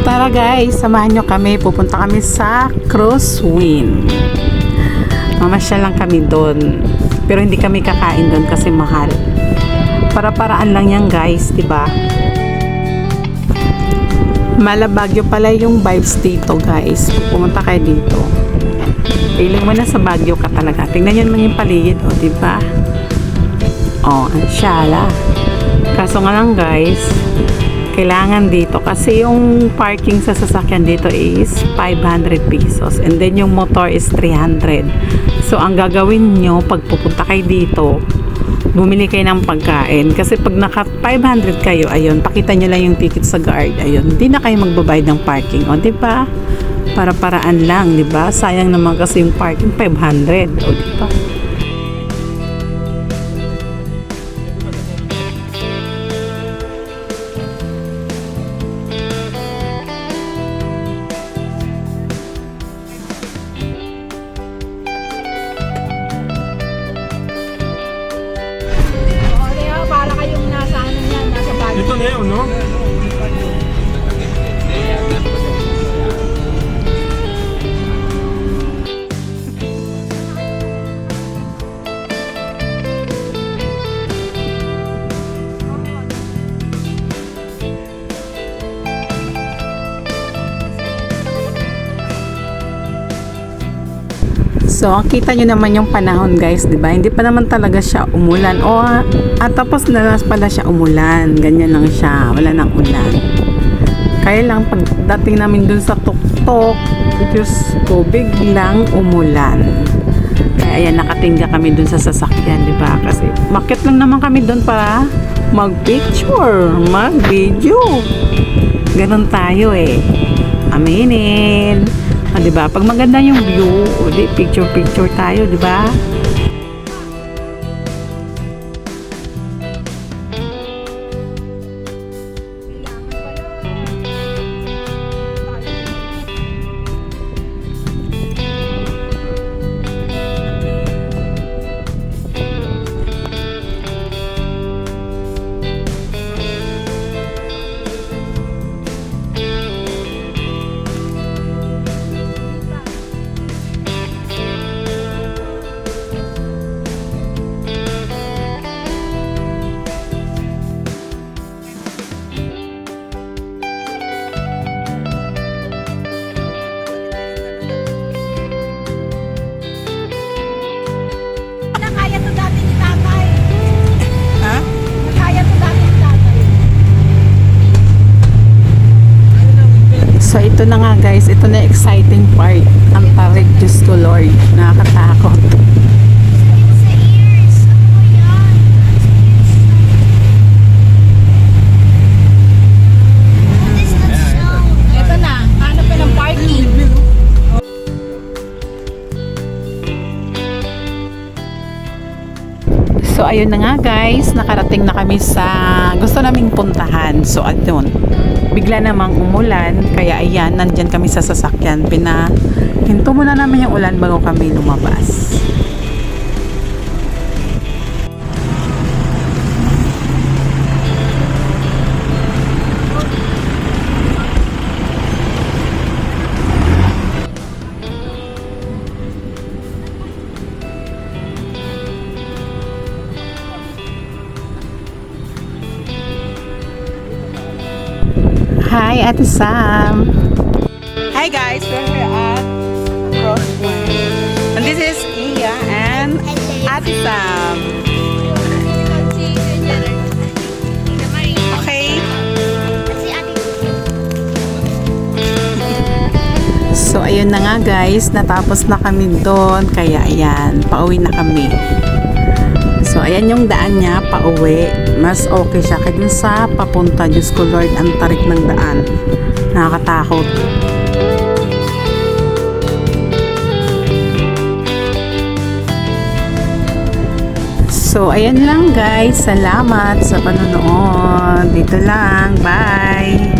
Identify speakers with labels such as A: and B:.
A: Tara guys, samahan nyo kami. Pupunta kami sa Crosswind. Mamasyal lang kami doon. Pero hindi kami kakain doon kasi mahal. Para-paraan lang yan guys, diba? Malabagyo pala yung vibes dito guys. Pumunta kayo dito. Feeling mo na sa Baguio ka talaga. Tingnan nyo naman yung paligid, o diba? O, ang syala. Kaso nga lang guys, kailangan dito kasi yung parking sa sasakyan dito is 500 pesos and then yung motor is 300. So ang gagawin nyo pag pupunta kayo dito, bumili kayo ng pagkain kasi pag naka 500 kayo, ayun, pakita nyo lang yung ticket sa guard, ayun, hindi na kayo magbabayad ng parking, o diba? Para-paraan lang, diba? Sayang naman kasi yung parking 500, o diba?
B: Ito na yun, no?
A: So, kita nyo naman yung panahon guys, di ba? Hindi pa naman talaga siya umulan. O, tapos na pala siya umulan. Ganyan lang siya. Wala nang ulan. Kaya lang, pagdating namin dun sa tuktok, Diyos ko, biglang umulan. Kaya ayan, nakatingga kami dun sa sasakyan, di ba? Kasi, makit lang naman kami dun para mag-picture, mag-video. Ganon tayo eh. Aminin. Diba? Pag maganda yung view, picture tayo, diba? So ito na nga guys, ito na exciting part. Ang tarik, Diyos ko Lord, nakakatakot.
C: Ito na, hanap ka ng parking.
A: So ayun na nga guys, nakarating na kami sa gusto naming puntahan. So ayun, bigla namang umulan, kaya ayan, nandyan kami sa sasakyan. Hinto muna namin yung ulan bago kami lumabas. Hi, Ate Sam. Hi guys, we're here at Crosswind. And this is Iya and Ate Sam. Okay. So ayun na nga guys, natapos na kami doon. Kaya ayan, pauwi na kami. So ayan yung daan niya, pauwi. Mas okay siya kaya dun sa papunta. Diyos ko Lord, ang tarik ng daan. Nakakatakot. So ayan lang guys, salamat sa panonood. Dito lang, bye.